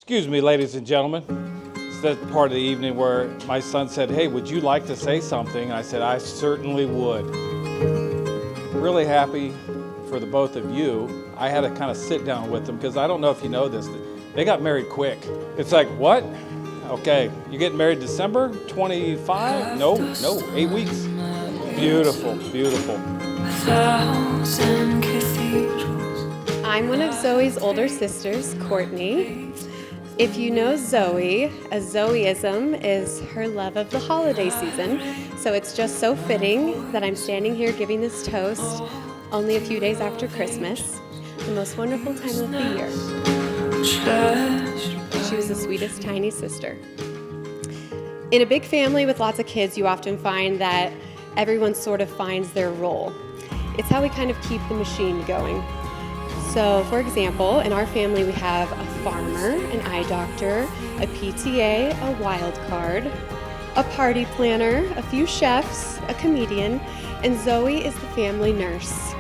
Excuse me, ladies and gentlemen. It's that part of the evening where my son said, hey, would you like to say something? And I said, I certainly would. Really happy for the both of you. I had to kind of sit down with them because I don't know if you know this. They got married quick. It's like, what? Okay, you getting married December 25? No, 8 weeks. Beautiful, beautiful. I'm one of Zoe's older sisters, Courtney. If you know Zoe, a Zoeism is her love of the holiday season, so it's just so fitting that I'm standing here giving this toast only a few days after Christmas, the most wonderful time of the year. She was the sweetest tiny sister. In a big family with lots of kids, you often find that everyone sort of finds their role. It's how we kind of keep the machine going. So, for example, in our family we have a farmer, an eye doctor, a PTA, a wild card, a party planner, a few chefs, a comedian, and Zoe is the family nurse.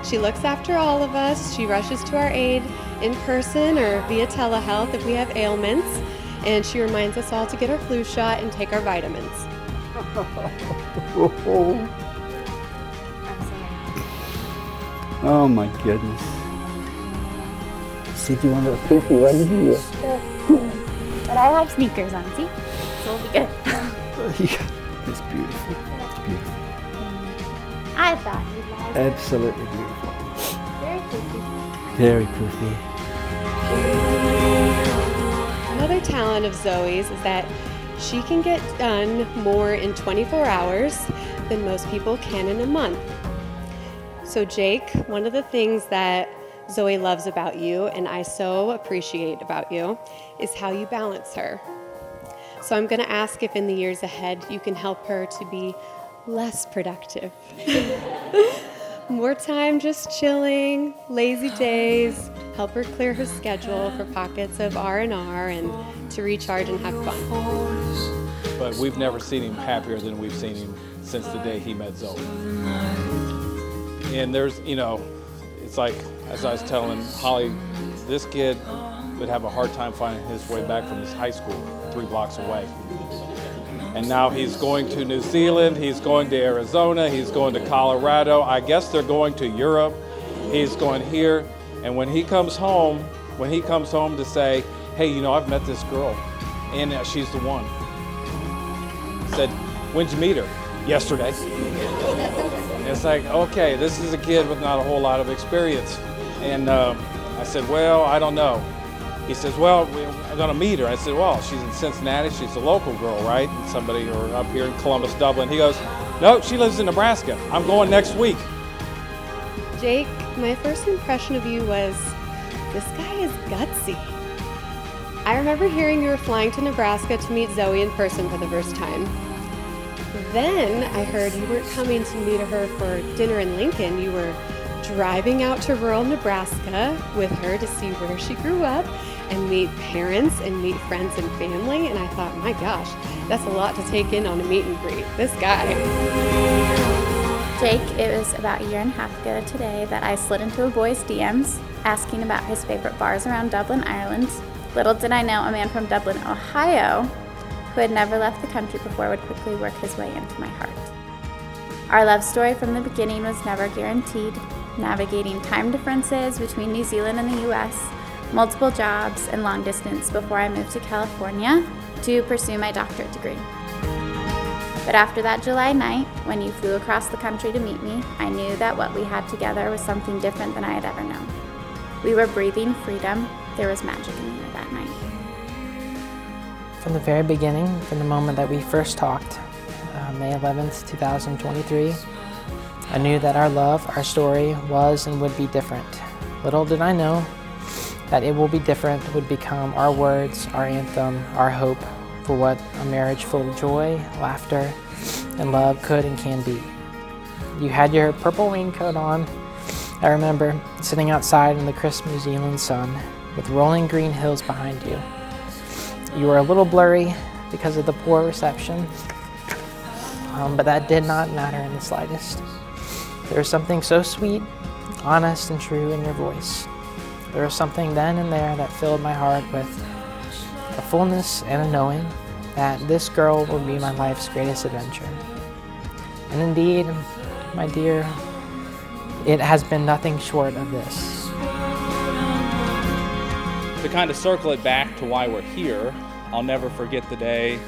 She looks after all of us. She rushes to our aid in person or via telehealth if we have ailments, and she reminds us all to get our flu shot and take our vitamins. Oh my goodness. See, do you want to poop? You ready to do it? But I have sneakers on, see? So it'll be good. It's beautiful. It's beautiful. I thought you'd like it. Absolutely beautiful. Very pretty. Very pretty. Another talent of Zoe's is that she can get done more in 24 hours than most people can in a month. So Jake, one of the things that Zoe loves about you, and I so appreciate about you, is how you balance her. So I'm going to ask if in the years ahead you can help her to be less productive. More time just chilling, lazy days, help her clear her schedule for pockets of R&R and to recharge and have fun. But we've never seen him happier than we've seen him since the day he met Zoe. And there's, it's like, as I was telling Holly, this kid would have a hard time finding his way back from his high school 3 blocks away. And now he's going to New Zealand, he's going to Arizona, he's going to Colorado. I guess they're going to Europe. He's going here. And when he comes home to say, hey, I've met this girl and she's the one. He said, when'd you meet her? Yesterday. And it's like, okay, this is a kid with not a whole lot of experience. And I said, well, I don't know. He says, well, I'm gonna meet her. I said, well, she's in Cincinnati, she's a local girl, right? And somebody, or up here in Columbus, Dublin. He goes, no, she lives in Nebraska. I'm going next week. Jake, my first impression of you was, this guy is gutsy. I remember hearing you were flying to Nebraska to meet Zoe in person for the first time. Then I heard you weren't coming to meet her for dinner in Lincoln. You were driving out to rural Nebraska with her to see where she grew up and meet parents and meet friends and family. And I thought, my gosh, that's a lot to take in on a meet and greet. This guy. Jake, it was about a year and a half ago today that I slid into a boy's DMs asking about his favorite bars around Dublin, Ireland. Little did I know a man from Dublin, Ohio, who had never left the country before, would quickly work his way into my heart. Our love story from the beginning was never guaranteed, navigating time differences between New Zealand and the US, multiple jobs, and long distance before I moved to California to pursue my doctorate degree. But after that July night, when you flew across the country to meet me, I knew that what we had together was something different than I had ever known. We were breathing freedom. There was magic in the air that night. From the very beginning, from the moment that we first talked, May 11th, 2023, I knew that our love, our story was and would be different. Little did I know that it will be different would become our words, our anthem, our hope for what a marriage full of joy, laughter, and love could and can be. You had your purple raincoat on. I remember sitting outside in the crisp New Zealand sun with rolling green hills behind you. You were a little blurry because of the poor reception, but that did not matter in the slightest. There was something so sweet, honest, and true in your voice. There was something then and there that filled my heart with a fullness and a knowing that this girl will be my life's greatest adventure. And indeed, my dear, it has been nothing short of this. To kind of circle it back to why we're here, I'll never forget the day,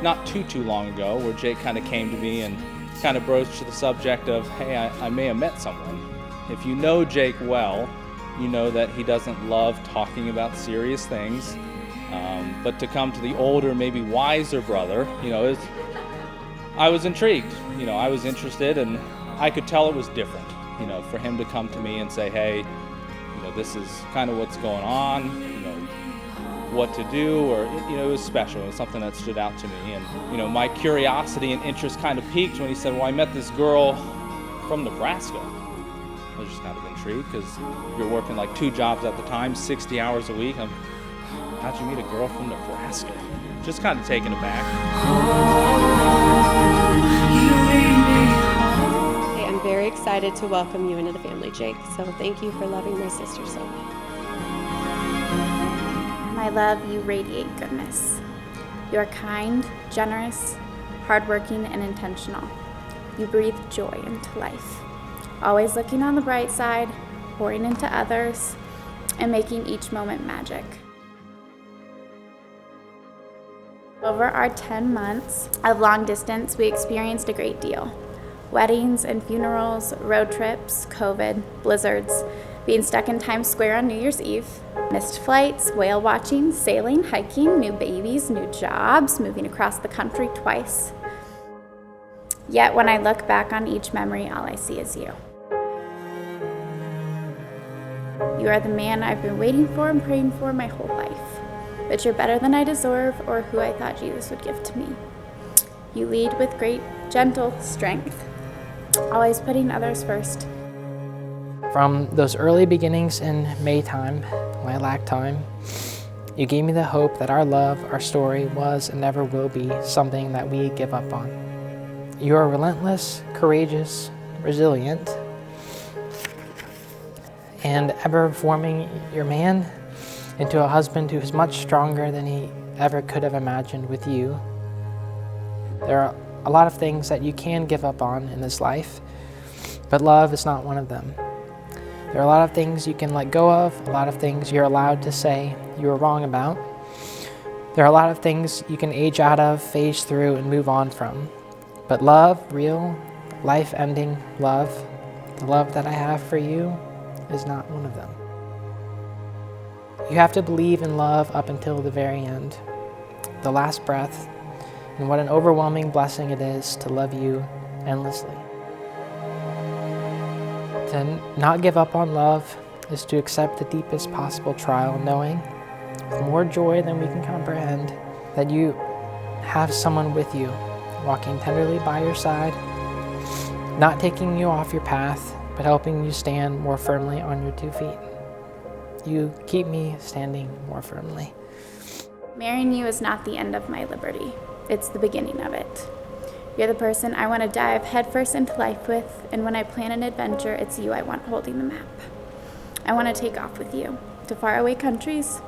not too long ago, where Jake kind of came to me and kind of broached the subject of, hey, I may have met someone. If you know Jake well, you know that he doesn't love talking about serious things, but to come to the older, maybe wiser brother, I was intrigued, I was interested, and I could tell it was different, for him to come to me and say, hey, this is kind of what's going on, what to do, or, it was special. It was something that stood out to me. And, my curiosity and interest kind of peaked when he said, well, I met this girl from Nebraska. I was just kind of intrigued because you're working like 2 jobs at the time, 60 hours a week. How'd you meet a girl from Nebraska? Just kind of taken aback. Hey, I'm very excited to welcome you into the family, Jake. So thank you for loving my sister so much. My love, you radiate goodness. You are kind, generous, hardworking, and intentional. You breathe joy into life, always looking on the bright side, pouring into others, and making each moment magic. Over our 10 months of long distance, we experienced a great deal. Weddings and funerals, road trips, COVID, blizzards, being stuck in Times Square on New Year's Eve, missed flights, whale watching, sailing, hiking, new babies, new jobs, moving across the country twice. Yet when I look back on each memory, all I see is you. You are the man I've been waiting for and praying for my whole life. But you're better than I deserve or who I thought Jesus would give to me. You lead with great, gentle strength, always putting others first. From those early beginnings in Maytime, when I lacked time, you gave me the hope that our love, our story was and never will be something that we give up on. You are relentless, courageous, resilient, and ever forming your man into a husband who is much stronger than he ever could have imagined with you. There are a lot of things that you can give up on in this life, but love is not one of them. There are a lot of things you can let go of, a lot of things you're allowed to say you were wrong about. There are a lot of things you can age out of, phase through, and move on from. But love, real, life-ending love, the love that I have for you, is not one of them. You have to believe in love up until the very end, the last breath, and what an overwhelming blessing it is to love you endlessly. To not give up on love is to accept the deepest possible trial, knowing with more joy than we can comprehend that you have someone with you, walking tenderly by your side, not taking you off your path, but helping you stand more firmly on your 2 feet. You keep me standing more firmly. Marrying you is not the end of my liberty. It's the beginning of it. You're the person I want to dive headfirst into life with, and when I plan an adventure, it's you I want holding the map. I want to take off with you to faraway countries,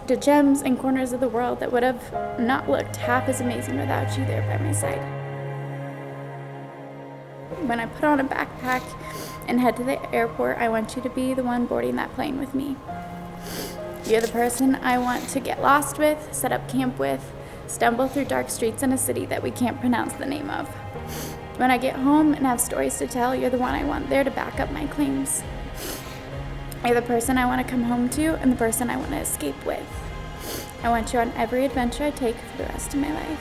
to gems and corners of the world that would have not looked half as amazing without you there by my side. When I put on a backpack and head to the airport, I want you to be the one boarding that plane with me. You're the person I want to get lost with, set up camp with, stumble through dark streets in a city that we can't pronounce the name of. When I get home and have stories to tell, you're the one I want there to back up my claims. You're the person I want to come home to and the person I want to escape with. I want you on every adventure I take for the rest of my life.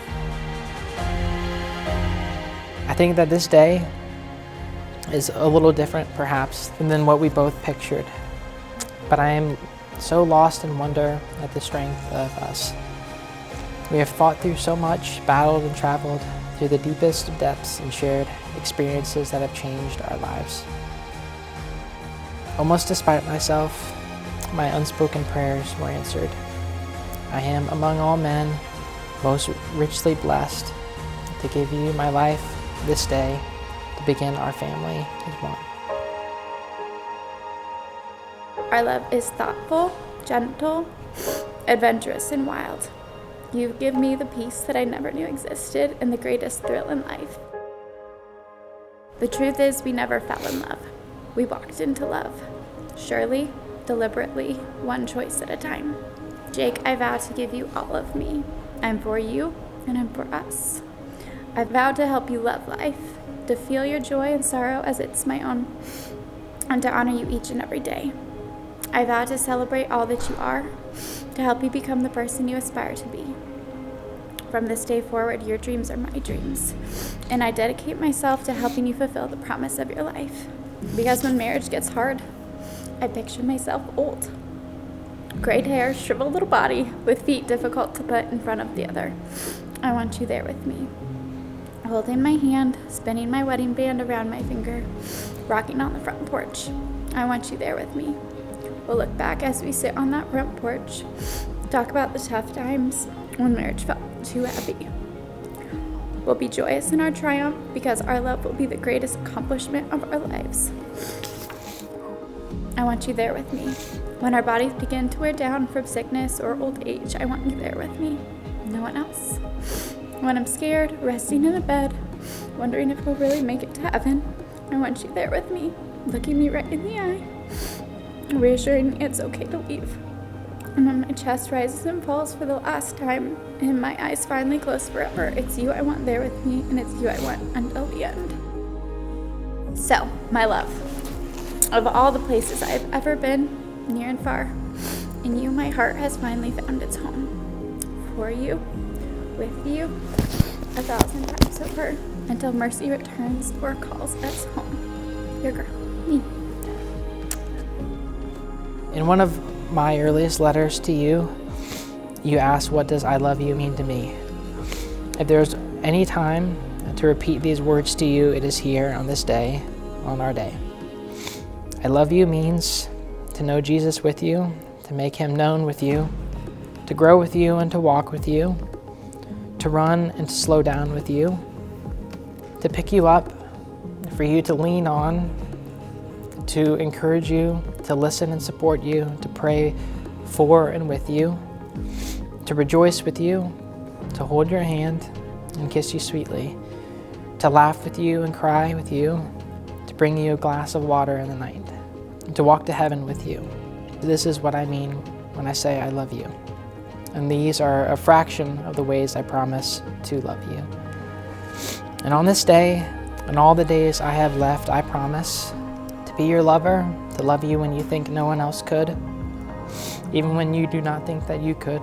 I think that this day is a little different, perhaps, than what we both pictured. But I am so lost in wonder at the strength of us. We have fought through so much, battled and traveled through the deepest of depths and shared experiences that have changed our lives. Almost despite myself, my unspoken prayers were answered. I am among all men most richly blessed to give you my life this day to begin our family as one. Our love is thoughtful, gentle, adventurous and wild. You give me the peace that I never knew existed and the greatest thrill in life. The truth is, we never fell in love. We walked into love. Surely, deliberately, one choice at a time. Jake, I vow to give you all of me. I'm for you, and I'm for us. I vow to help you love life, to feel your joy and sorrow as it's my own, and to honor you each and every day. I vow to celebrate all that you are, to help you become the person you aspire to be. From this day forward, your dreams are my dreams, and I dedicate myself to helping you fulfill the promise of your life. Because when marriage gets hard, I picture myself old. Grayed hair, shriveled little body, with feet difficult to put in front of the other. I want you there with me, holding my hand, spinning my wedding band around my finger, rocking on the front porch. I want you there with me. We'll look back as we sit on that front porch, talk about the tough times when marriage felt too heavy. We'll be joyous in our triumph because our love will be the greatest accomplishment of our lives. I want you there with me. When our bodies begin to wear down from sickness or old age, I want you there with me. No one else. When I'm scared, resting in the bed, wondering if we'll really make it to heaven, I want you there with me, looking me right in the eye, reassuring me it's okay to leave. And when my chest rises and falls for the last time, and my eyes finally close forever, it's you I want there with me, and it's you I want until the end. So, my love, of all the places I've ever been, near and far, in you my heart has finally found its home. For you, with you, 1,000 times over, until mercy returns or calls us home. Your girl, me. In one of my earliest letters to you, you asked, what does I love you mean to me? If there's any time to repeat these words to you, it is here on this day, on our day. I love you means to know Jesus with you, to make him known with you, to grow with you and to walk with you, to run and to slow down with you, to pick you up, for you to lean on, to encourage you, to listen and support you, to pray for and with you, to rejoice with you, to hold your hand and kiss you sweetly, to laugh with you and cry with you, to bring you a glass of water in the night, to walk to heaven with you. This is what I mean when I say I love you. And these are a fraction of the ways I promise to love you. And on this day, and all the days I have left, I promise to be your lover, to love you when you think no one else could, even when you do not think that you could.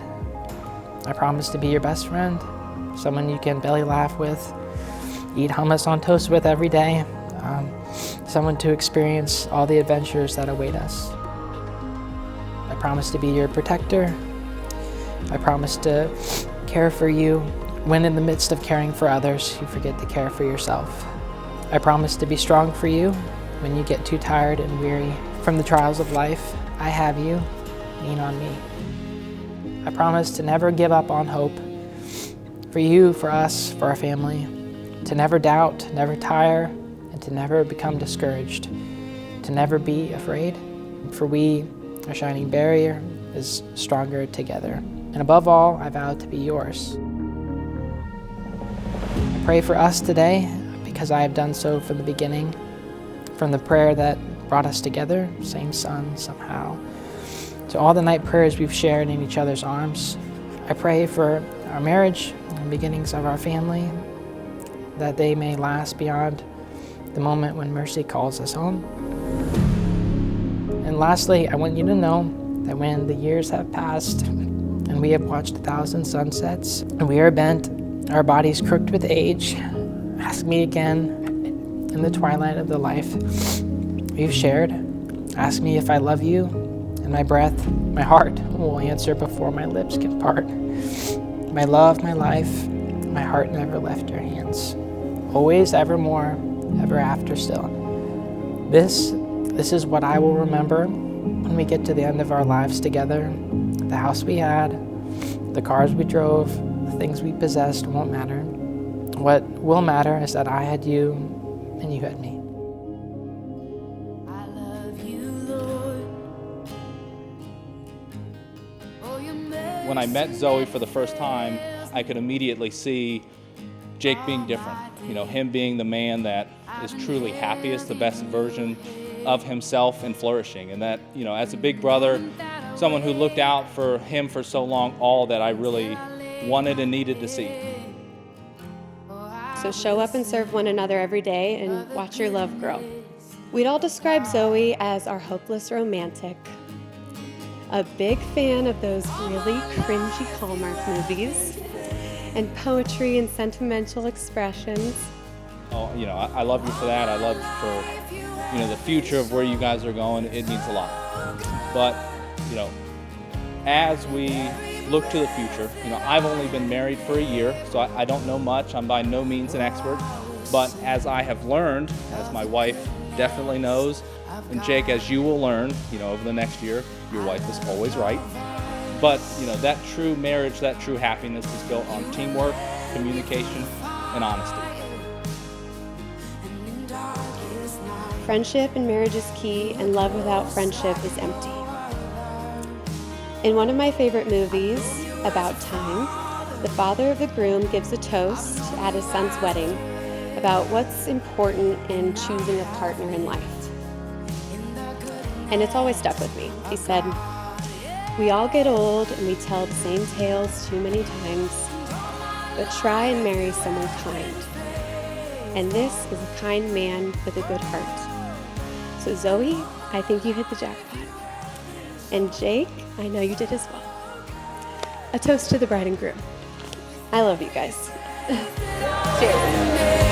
I promise to be your best friend, someone you can belly laugh with, eat hummus on toast with every day, someone to experience all the adventures that await us. I promise to be your protector. I promise to care for you when in the midst of caring for others, you forget to care for yourself. I promise to be strong for you when you get too tired and weary from the trials of life. I have you. Lean on me. I promise to never give up on hope for you, for us, for our family, to never doubt, never tire, and to never become discouraged, to never be afraid, for we, our shining barrier, is stronger together. And above all, I vow to be yours. I pray for us today because I have done so from the beginning, from the prayer that brought us together, same sun somehow, to all the night prayers we've shared in each other's arms. I pray for our marriage and beginnings of our family, that they may last beyond the moment when mercy calls us home. And lastly, I want you to know that when the years have passed and we have watched 1,000 sunsets and we are bent, our bodies crooked with age, ask me again in the twilight of the life we've shared. Ask me if I love you, and my breath, my heart will answer before my lips can part. My love, my life, my heart never left your hands. Always, evermore, ever after still. This is what I will remember when we get to the end of our lives together. The house we had, the cars we drove, the things we possessed won't matter. What will matter is that I had you and you had me. I love you, Lord, for your mercy. when I met Zoe for the first time, I could immediately see Jake being different. You know, him being the man that is truly happiest, the best version of himself and flourishing. And that, you know, as a big brother, someone who looked out for him for so long, all that I really wanted and needed to see. So show up and serve one another every day and watch your love grow. We'd all describe Zoe as our hopeless romantic. A big fan of those really cringy Hallmark movies and poetry and sentimental expressions. Oh, you know, I love you for that. I love for, you know, the future of where you guys are going. It means a lot. But, you know, as we look to the future, you know, I've only been married for a year, so I don't know much. I'm by no means an expert. But as I have learned, as my wife definitely knows, and Jake, as you will learn, you know, over the next year, your wife is always right. But, you know, that true marriage, that true happiness is built on teamwork, communication, and honesty. Friendship in marriage is key, and love without friendship is empty. In one of my favorite movies, About Time, the father of the groom gives a toast at his son's wedding about what's important in choosing a partner in life. And it's always stuck with me. He said, "We all get old and we tell the same tales too many times, but try and marry someone kind. And this is a kind man with a good heart." So Zoe, I think you hit the jackpot. And Jake, I know you did as well. A toast to the bride and groom. I love you guys. Cheers.